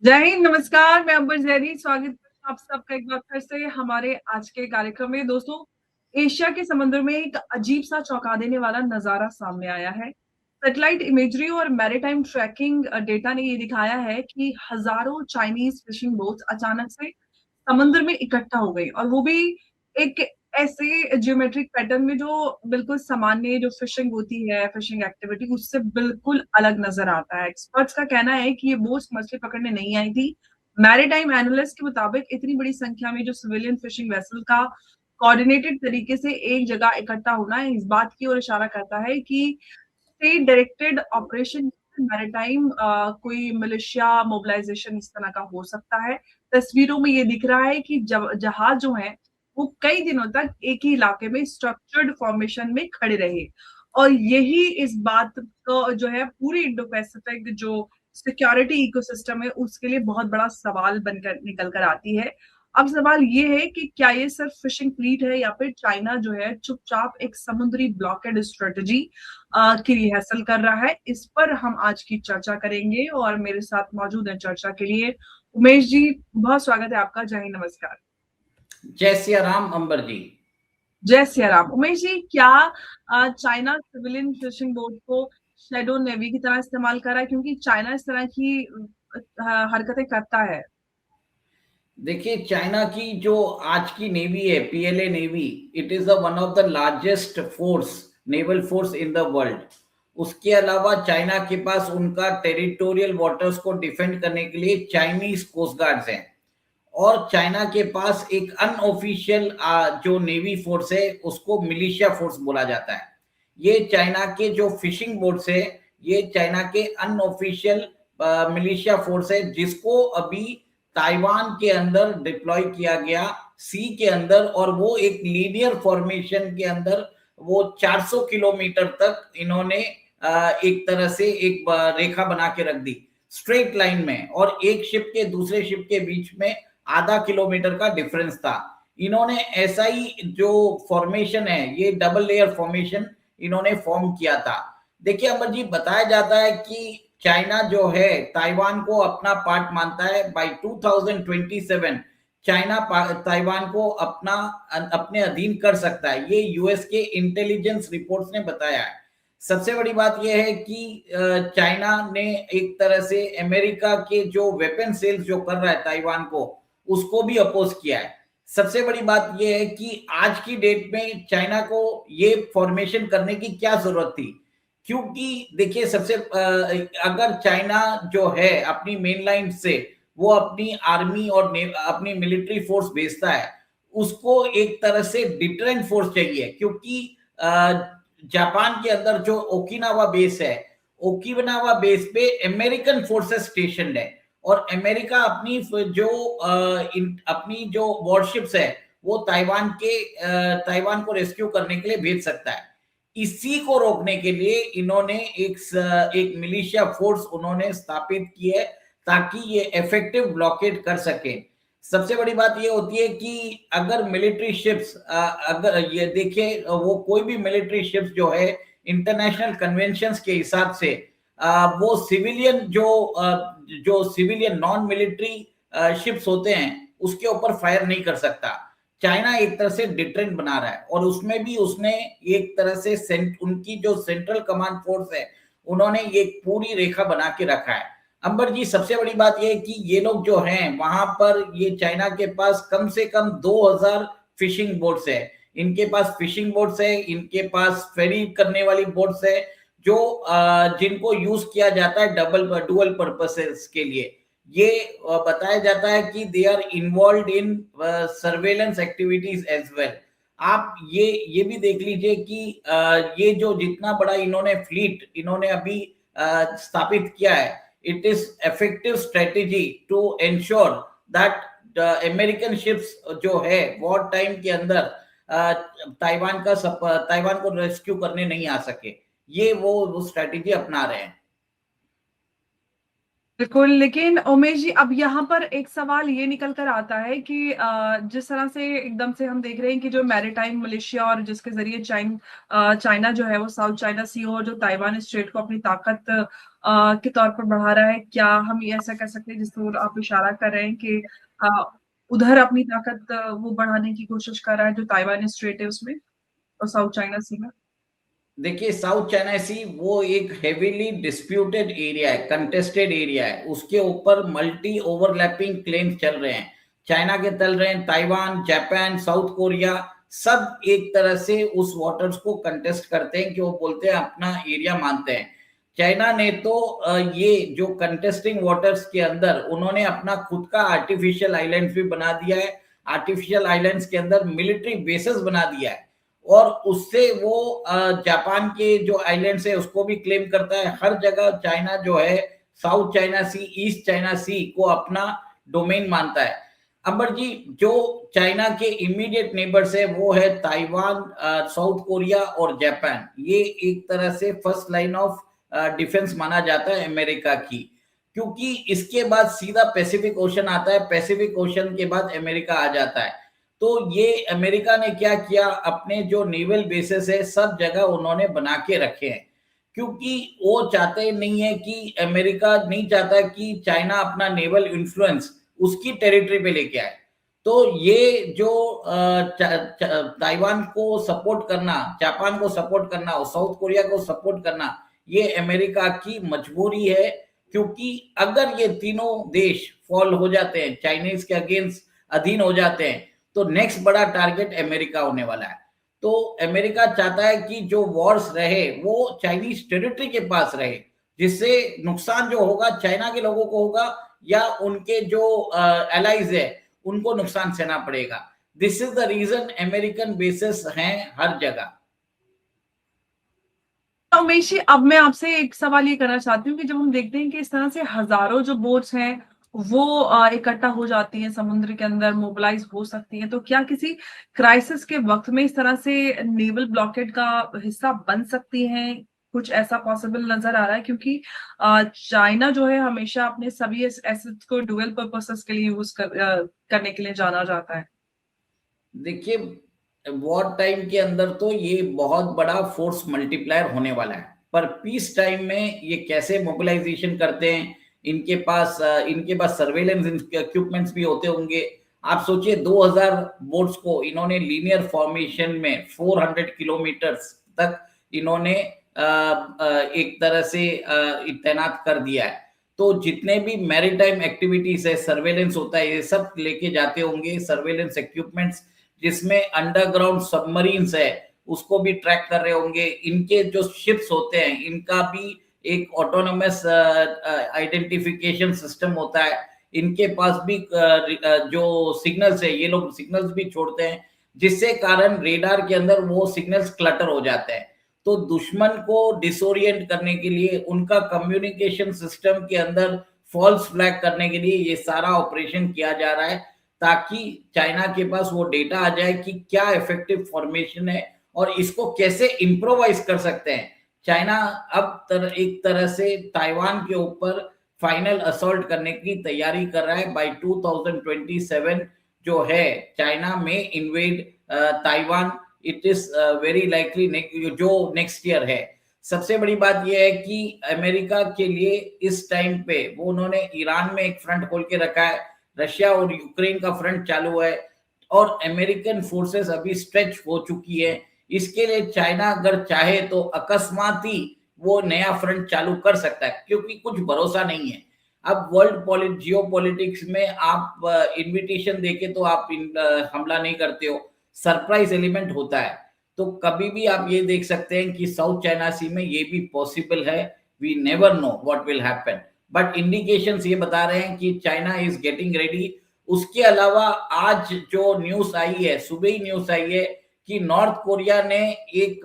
जय हिंद, नमस्कार। मैं अंबर जैदी स्वागत करती हूँ आप सबका एक बार फिर से हमारे आज के कार्यक्रम में। दोस्तों, एशिया के समुद्र में एक अजीब सा चौंका देने वाला नजारा सामने आया है। सैटेलाइट इमेजरी और मैरीटाइम ट्रैकिंग डेटा ने ये दिखाया है कि हजारों चाइनीज फिशिंग बोट्स अचानक से समुद्र में इकट्ठा हो गई, और वो भी एक ऐसे जियोमेट्रिक पैटर्न में जो बिल्कुल सामान्य जो फिशिंग होती है, फिशिंग एक्टिविटी, उससे बिल्कुल अलग नजर आता है। एक्सपर्ट्स का कहना है कि ये बोट्स मछली पकड़ने नहीं आई थी। मैरीटाइम एनालिस्ट के मुताबिक इतनी बड़ी संख्या में जो सिविलियन फिशिंग वेसल का कोऑर्डिनेटेड तरीके से एक जगह इकट्ठा होना है, इस बात की ओर इशारा करता है कि स्टेट डायरेक्टेड ऑपरेशन मैरीटाइम कोई मिलिशिया मोबिलाइजेशन इस तरह का हो सकता है। तस्वीरों में ये दिख रहा है कि जहाज जो है वो कई दिनों तक एक ही इलाके में स्ट्रक्चर्ड फॉर्मेशन में खड़े रहे, और यही इस बात को जो है पूरी इंडो पैसिफिक जो सिक्योरिटी इकोसिस्टम है उसके लिए बहुत बड़ा सवाल बनकर निकल कर आती है। अब सवाल ये है कि क्या ये सिर्फ फिशिंग फ्लीट है, या फिर चाइना जो है चुपचाप एक समुद्री ब्लॉकेड स्ट्रेटजी की रिहर्सल कर रहा है। इस पर हम आज की चर्चा करेंगे, और मेरे साथ मौजूद है चर्चा के लिए उमेश जी। बहुत स्वागत है आपका। जय हिंद, नमस्कार। जय सिया राम अंबर जी। जय सिया राम। उमेश जी, क्या चाइना सिविलियन फिशिंग बोट को शैडो नेवी की तरह इस्तेमाल कर रहा है, क्योंकि चाइना इस तरह की हरकतें करता है? देखिए, चाइना की जो आज की नेवी है, PLA navy, it is one of the largest force, naval force in the world. उसके अलावा चाइना के पास उनका टेरिटोरियल वाटर्स को डिफेंड करने के लिए चाइनीज कोस्ट गार्ड्स हैं। और चाइना के पास एक अनऑफिशियल जो नेवी फोर्स है उसको मिलिशिया फोर्स बोला जाता है। ये चाइना के जो फिशिंग बोट्स है, ये चाइना के अनऑफिशियल मिलिशिया फोर्स है, जिसको अभी ताइवान के अंदर डिप्लॉय किया गया, सी के अंदर। और वो एक लीनियर फॉर्मेशन के अंदर वो 400 किलोमीटर तक इन्होंने एक तरह से एक रेखा बना के रख दी स्ट्रेट लाइन में, और एक शिप के दूसरे शिप के बीच में आधा किलोमीटर का डिफरेंस था। इन्होंने ऐसा ही जो फॉर्मेशन है, ये डबल लेयर फॉर्मेशन इन्होंने फॉर्म किया था। देखिए अमर जी, बताया जाता है कि चाइना जो है ताइवान को अपना पार्ट मानता है। बाय 2027 चाइना ताइवान को अपने अधीन कर सकता है, ये यूएस के इंटेलिजेंस रिपोर्ट्स ने बताया है। सबसे बड़ी बात यह है कि चाइना ने एक तरह से अमेरिका के जो वेपन सेल्स जो कर रहा है ताइवान को, उसको भी अपोज किया है। सबसे बड़ी बात यह है कि आज की डेट में चाइना को ये फॉर्मेशन करने की क्या जरूरत थी, क्योंकि देखिए सबसे अगर चाइना जो है अपनी मेन लाइन से वो अपनी आर्मी और अपनी मिलिट्री फोर्स भेजता है, उसको एक तरह से डिटरेंट फोर्स चाहिए। क्योंकि जापान के अंदर जो ओकिनावा बेस है, ओकिनावा बेस पे अमेरिकन फोर्सेस स्टेशनड है, और अमेरिका अपनी जो वॉरशिप्स है वो ताइवान को रेस्क्यू करने के लिए भेज सकता है। इसी को रोकने के लिए इन्होंने एक मिलिशिया फोर्स उन्होंने स्थापित की है, ताकि ये इफेक्टिव ब्लॉकेड कर सके। सबसे बड़ी बात ये होती है कि अगर मिलिट्री शिप्स, अगर ये देखिए, वो कोई भी मिलिट्री शिप्स जो है इंटरनेशनल कन्वेंशंस के हिसाब से वो सिविलियन जो सिविलियन नॉन मिलिट्री शिप्स होते हैं उसके ऊपर फायर नहीं कर सकता। चाइना एक तरह से डिटरेंट बना रहा है, और उसमें भी उसने एक तरह से उनकी जो सेंट्रल कमांड फोर्स है उन्होंने ये पूरी रेखा बना के रखा है। अंबर जी, सबसे बड़ी बात यह है कि ये लोग जो हैं वहां पर, ये चाइना के पास कम से कम 2000 फिशिंग बोट्स है। इनके पास फिशिंग बोट्स है, इनके पास फेरी करने वाली बोट्स है, जो जिनको यूज किया जाता है डुअल पर्पसेस के लिए। ये बताया जाता है कि they are involved in surveillance activities as well. आप ये भी देख लीजिए कि ये जो जितना बड़ा इन्होंने फ्लीट इन्होंने अभी स्थापित किया है, it is effective strategy to ensure that American ships जो है वॉर टाइम के अंदर ताइवान को रेस्क्यू करने नहीं आ सके। ये वो स्ट्रेटेजी अपना रहे हैं। बिल्कुल। लेकिन उमेश जी, अब यहाँ पर एक सवाल ये निकल कर आता है कि जिस तरह से एकदम से हम देख रहे हैं कि जो मैरीटाइम मलेशिया और जिसके जरिए चाइना जो है वो साउथ चाइना सी और जो ताइवान स्ट्रेट को अपनी ताकत के तौर पर बढ़ा रहा है, क्या हम ये ऐसा कर सकते हैं जिस पर आप इशारा कर रहे हैं कि अ, उधर अपनी ताकत वो बढ़ाने की कोशिश कर रहा है जो ताइवान स्ट्रेट है उसमें और साउथ चाइना सी में? देखिए, साउथ चाइना सी वो एक हेवीली डिस्प्यूटेड एरिया है, कंटेस्टेड एरिया है, उसके ऊपर मल्टी ओवरलैपिंग क्लेम्स चल रहे हैं। चाइना के चल रहे हैं, ताइवान, जापान, साउथ कोरिया, सब एक तरह से उस वाटर्स को कंटेस्ट करते हैं कि वो बोलते हैं अपना एरिया मानते हैं। चाइना ने तो ये जो कंटेस्टिंग वाटर्स के अंदर उन्होंने अपना खुद का आर्टिफिशियल आइलैंड्स भी बना दिया है। आर्टिफिशियल आइलैंड्स के अंदर मिलिट्री बेसेस बना दिया है, और उससे वो जापान के जो आइलैंड्स है उसको भी क्लेम करता है। हर जगह चाइना जो है साउथ चाइना सी, ईस्ट चाइना सी को अपना डोमेन मानता है। अंबर जी, जो चाइना के इमीडिएट नेबर्स है वो है ताइवान, साउथ कोरिया और जापान। ये एक तरह से फर्स्ट लाइन ऑफ डिफेंस माना जाता है अमेरिका की, क्योंकि इसके बाद सीधा पैसिफिक ओशन आता है, पैसिफिक ओशन के बाद अमेरिका आ जाता है। तो ये अमेरिका ने क्या किया, अपने जो नेवल बेसिस है सब जगह उन्होंने बना के रखे हैं, क्योंकि वो चाहते नहीं है कि अमेरिका नहीं चाहता कि चाइना अपना नेवल इन्फ्लुएंस उसकी टेरिटरी पे लेके आए। तो ये जो ताइवान को सपोर्ट करना, जापान को सपोर्ट करना और साउथ कोरिया को सपोर्ट करना, ये अमेरिका की मजबूरी है। क्योंकि अगर ये तीनों देश फॉल हो जाते हैं, चाइनीज के अगेंस्ट अधीन हो जाते हैं, तो नेक्स्ट बड़ा टारगेट अमेरिका होने वाला है। तो अमेरिका चाहता है कि जो वॉर्स रहे वो चाइनीज टेरिटरी के पास रहे, जिससे नुकसान जो होगा चाइना के लोगों को होगा या उनके जो एलाइज है उनको नुकसान सहना पड़ेगा। This is the reason American bases हैं हर जगह। तो उमेश जी, अब मैं आपसे एक सवाल ये करना चाहती हूँ कि जब हम देखते हैं कि इस तरह से हजारों जो बोट्स हैं वो इकट्ठा हो जाती हैं समुद्र के अंदर, मोबिलाइज हो सकती हैं, तो क्या किसी क्राइसिस के वक्त में इस तरह से नेवल ब्लॉकेड का हिस्सा बन सकती हैं? कुछ ऐसा पॉसिबल नजर आ रहा है? क्योंकि चाइना जो है हमेशा अपने सभी एसेट्स को डुअल पर्पसेस के लिए करने के लिए जाना जाता है। देखिए, वॉर टाइम के अंदर तो ये बहुत बड़ा फोर्स मल्टीप्लायर होने वाला है, पर पीस टाइम में ये कैसे मोबिलाइजेशन करते हैं, इनके पास सर्वेलेंस इक्विपमेंट्स भी होते होंगे। आप सोचिए 2000 बोट्स को इन्होंने लीनियर फॉर्मेशन में 400 किलोमीटर्स तक इन्होंने एक तरह से तैनात कर दिया है। तो जितने भी मैरीटाइम एक्टिविटीज है, सर्वेलेंस होता है, ये सब लेके जाते होंगे सर्वेलेंस इक्विपमेंट्स, जिसमें अंडरग्राउंड सबमरीन्स है उसको भी ट्रैक कर रहे होंगे। इनके जो शिप्स होते हैं इनका भी एक ऑटोनोमस आइडेंटिफिकेशन सिस्टम होता है। इनके पास भी जो सिग्नल्स है, ये लोग सिग्नल्स भी छोड़ते हैं, जिससे कारण रेडार के अंदर वो सिग्नल्स क्लटर हो जाते हैं। तो दुश्मन को डिसोरिएंट करने के लिए, उनका कम्युनिकेशन सिस्टम के अंदर फॉल्स फ्लैग करने के लिए ये सारा ऑपरेशन किया जा रहा है, ताकि चाइना के पास वो डेटा आ जाए कि क्या इफेक्टिव फॉर्मेशन है और इसको कैसे इम्प्रोवाइज कर सकते हैं। चाइना अब एक तरह से ताइवान के ऊपर फाइनल असॉल्ट करने की तैयारी कर रहा है। बाय 2027 जो है चाइना में invade Taiwan. It is very likely जो नेक्स्ट ईयर है। सबसे बड़ी बात यह है कि अमेरिका के लिए इस टाइम पे वो उन्होंने ईरान में एक फ्रंट खोल के रखा है, रशिया और यूक्रेन का फ्रंट चालू है, और अमेरिकन फोर्सेस अभी स्ट्रेच हो चुकी है। इसके लिए चाइना अगर चाहे तो अकस्मात ही वो नया फ्रंट चालू कर सकता है, क्योंकि कुछ भरोसा नहीं है। अब वर्ल्ड जियो पॉलिटिक्स में आप इनविटेशन देके तो आप हमला नहीं करते हो, सरप्राइज एलिमेंट होता है। तो कभी भी आप ये देख सकते हैं कि साउथ चाइना सी में ये भी पॉसिबल है। We never know what will happen, but indications ये बता रहे हैं कि चाइना इज गेटिंग रेडी। उसके अलावा आज जो न्यूज आई है, सुबह ही न्यूज आई है कि नॉर्थ कोरिया ने एक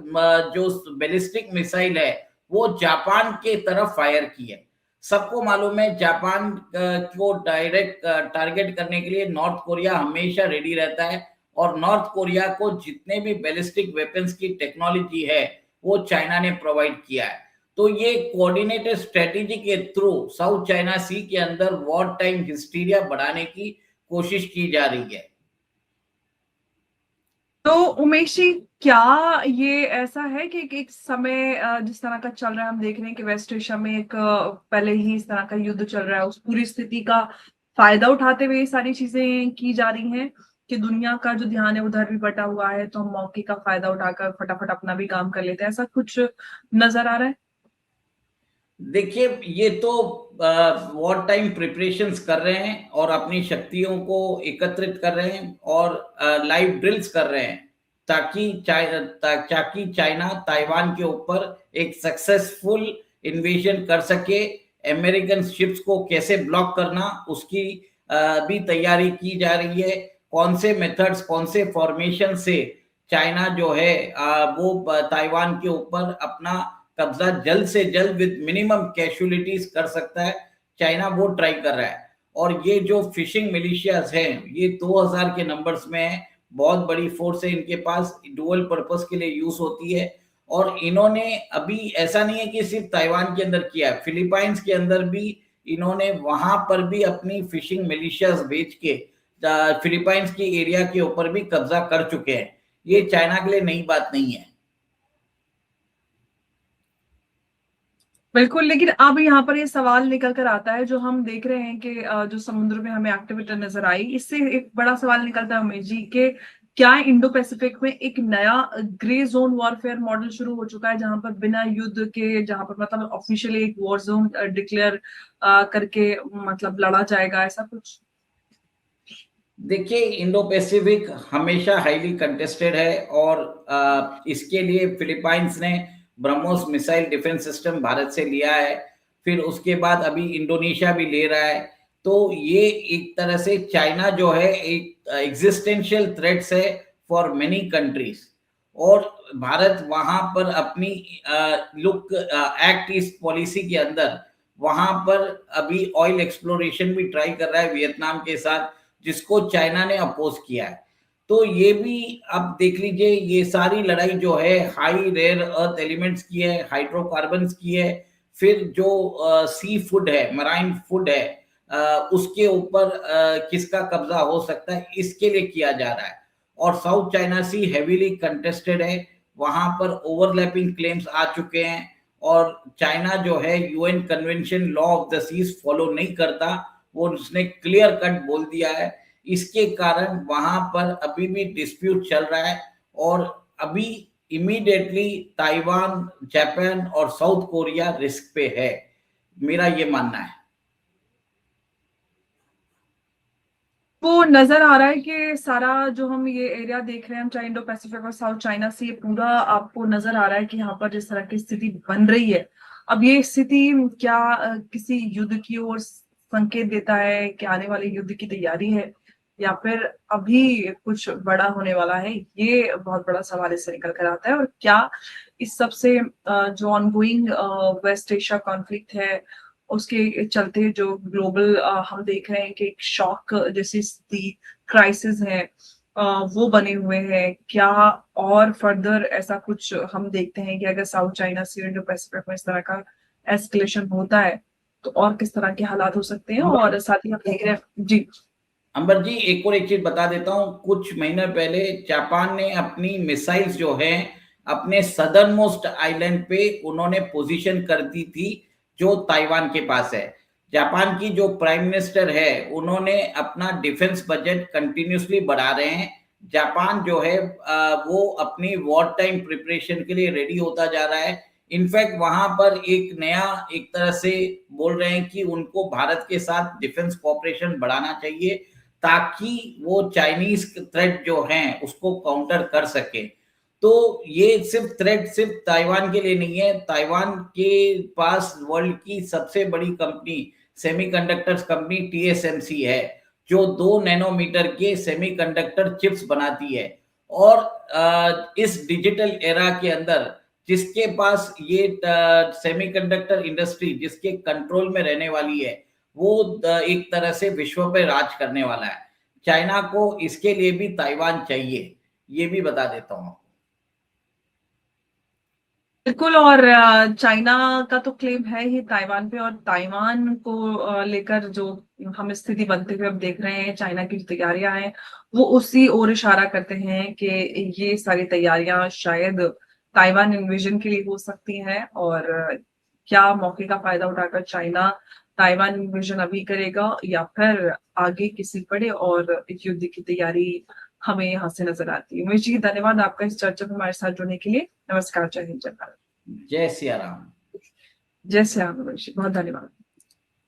जो बैलिस्टिक मिसाइल है वो जापान के तरफ फायर की है। सबको मालूम है जापान को डायरेक्ट टारगेट करने के लिए नॉर्थ कोरिया हमेशा रेडी रहता है, और नॉर्थ कोरिया को जितने भी बैलिस्टिक वेपन्स की टेक्नोलॉजी है वो चाइना ने प्रोवाइड किया है। तो ये कोऑर्डिनेटेड स्ट्रेटेजी के थ्रू साउथ चाइना सी के अंदर वॉर टाइम हिस्टीरिया बढ़ाने की कोशिश की जा रही है। तो उमेश जी, क्या ये ऐसा है कि एक समय जिस तरह का चल रहा है, हम देख रहे हैं कि वेस्ट एशिया में एक पहले ही इस तरह का युद्ध चल रहा है, उस पूरी स्थिति का फायदा उठाते हुए ये सारी चीजें की जा रही हैं कि दुनिया का जो ध्यान है उधर भी बटा हुआ है, तो हम मौके का फायदा उठाकर फटाफट अपना भी काम कर लेते हैं, ऐसा कुछ नजर आ रहा है? देखिए, ये तो वॉर टाइम प्रिपरेशंस कर रहे हैं और अपनी शक्तियों को एकत्रित कर रहे हैं और लाइव ड्रिल्स कर रहे हैं, ताकि चाइना ताइवान के ऊपर एक सक्सेसफुल इन्वेजन कर सके। अमेरिकन शिप्स को कैसे ब्लॉक करना, उसकी भी तैयारी की जा रही है। कौन से मेथड्स, कौन से फॉर्मेशन से चाइना जो है वो ताइवान के ऊपर अपना कब्जा जल्द से जल्द विद मिनिमम कैजुअलिटीज कर सकता है, चाइना वो ट्राई कर रहा है। और ये जो फिशिंग मिलिशियाज हैं, ये 2000 के नंबर्स में है, बहुत बड़ी फोर्स है इनके पास, डुअल पर्पस के लिए यूज होती है। और इन्होंने अभी ऐसा नहीं है कि सिर्फ ताइवान के अंदर किया है, फिलीपाइंस के अंदर भी इन्होंने वहां पर भी अपनी फिशिंग मिलिशियाज भेज के फिलीपाइंस की एरिया के ऊपर भी कब्जा कर चुके हैं। ये चाइना के लिए नई बात नहीं है। बिल्कुल, लेकिन अब यहाँ पर ये सवाल निकल कर आता है, जो हम देख रहे हैं कि जो समुद्र में हमें एक्टिविटी नजर आई, इससे एक बड़ा सवाल निकलता है उमेश जी के क्या इंडो पैसिफिक में एक नया ग्रे जोन वॉरफेयर मॉडल शुरू हो चुका है, जहां पर बिना युद्ध के, जहां पर मतलब ऑफिशियली एक वॉर जोन डिक्लेयर करके मतलब लड़ा जाएगा, ऐसा कुछ? देखिए, इंडो पैसिफिक हमेशा हाईली कंटेस्टेड है और इसके लिए फिलीपाइंस ने BrahMos missile defence system Bharat से लिया है, फिर उसके बाद अभी इंडोनेशिया भी ले रहा है। तो ये एक तरह से चाइना जो है एक एग्जिस्टेंशियल थ्रेट्स है फॉर मेनी कंट्रीज। और भारत वहां पर अपनी लुक एक्ट ईस्ट पॉलिसी के अंदर वहां पर अभी ऑयल एक्सप्लोरेशन भी ट्राई कर रहा है वियतनाम के साथ, जिसको चाइना ने अपोज किया है। तो ये भी अब देख लीजिए, ये सारी लड़ाई जो है हाई रेयर अर्थ एलिमेंट्स की है, हाइड्रोकार्बन्स की है, फिर जो सी फूड है, मराइन फूड है, उसके ऊपर किसका कब्जा हो सकता है, इसके लिए किया जा रहा है। और साउथ चाइना सी हेवीली कंटेस्टेड है, वहां पर ओवरलैपिंग क्लेम्स आ चुके हैं और चाइना जो है UN convention law of the seas follow नहीं करता, वो उसने क्लियर कट बोल दिया है। इसके कारण वहां पर अभी भी डिस्प्यूट चल रहा है और अभी इमीडिएटली ताइवान, जापान और साउथ कोरिया रिस्क पे है, मेरा ये मानना है। वो नजर आ रहा है कि सारा जो हम ये एरिया देख रहे हैं, हम चाहे इंडो पैसिफिक और साउथ चाइना से, ये पूरा आपको नजर आ रहा है कि यहाँ पर जिस तरह की स्थिति बन रही है, अब ये स्थिति क्या किसी युद्ध की ओर संकेत देता है कि आने वाले युद्ध की तैयारी है, या फिर अभी कुछ बड़ा होने वाला है? ये बहुत बड़ा सवाल इससे निकल कर आता है। और क्या इस सबसे जो ऑनगोइंग वेस्ट एशिया कॉन्फ्लिक्ट है, उसके चलते जो ग्लोबल हम देख रहे हैं कि एक शॉक जैसी स्थिति, क्राइसिस है, वो बने हुए हैं, क्या और फर्दर ऐसा कुछ हम देखते हैं कि अगर साउथ चाइना सी, इंडो पैसिफिक में इस तरह का एस्केलेशन होता है, तो और किस तरह के हालात हो सकते हैं? और साथ ही हम देख रहे हैं जी। अंबर जी, एक और एक चीज बता देता हूँ, कुछ महीने पहले जापान ने अपनी मिसाइल्स जो है अपने सदर्न मोस्ट आइलैंड पे उन्होंने पोजीशन कर दी थी, जो ताइवान के पास है। जापान की जो प्राइम मिनिस्टर है, उन्होंने अपना डिफेंस बजट कंटिन्यूसली बढ़ा रहे हैं। जापान जो है वो अपनी वॉर टाइम प्रिपरेशन के लिए रेडी होता जा रहा है। इनफैक्ट वहां पर एक नया, एक तरह से बोल रहे हैं कि उनको भारत के साथ डिफेंस कोऑपरेशन बढ़ाना चाहिए, ताकि वो चाइनीज थ्रेट जो हैं उसको काउंटर कर सके। तो ये सिर्फ थ्रेट सिर्फ ताइवान के लिए नहीं है, ताइवान के पास वर्ल्ड की सबसे बड़ी कंपनी, सेमीकंडक्टर्स कंपनी टीएसएमसी है, जो 2 नैनोमीटर के सेमीकंडक्टर चिप्स बनाती है। और इस डिजिटल एरा के अंदर जिसके पास ये सेमीकंडक्टर इंडस्ट्री जिसके कंट्रोल में रहने वाली है, वो एक तरह से विश्व पे राज करने वाला है। चाइना को इसके लिए भी ताइवान चाहिए, ये भी बता देता हूं। बिल्कुल। और चाइना का तो क्लेम है ही ताइवान पे, और ताइवान को लेकर जो हम स्थिति बनते हुए अब देख रहे हैं, चाइना की जो तैयारियां हैं वो उसी ओर इशारा करते हैं कि ये सारी तैयारियां शायद ताइवान इन्वेजन के लिए हो सकती हैं। और क्या मौके का फायदा उठाकर चाइना ताइवान इन्वेजन अभी करेगा, या फिर आगे किसी बड़े और युद्ध की तैयारी हमें यहाँ से नजर आती है। मनीष जी, धन्यवाद आपका इस चर्चा में हमारे साथ जुड़ने के लिए। नमस्कार, जय हिंद, जय भारत। जय सिया राम। जय श्री राम, मनीष जी, बहुत धन्यवाद।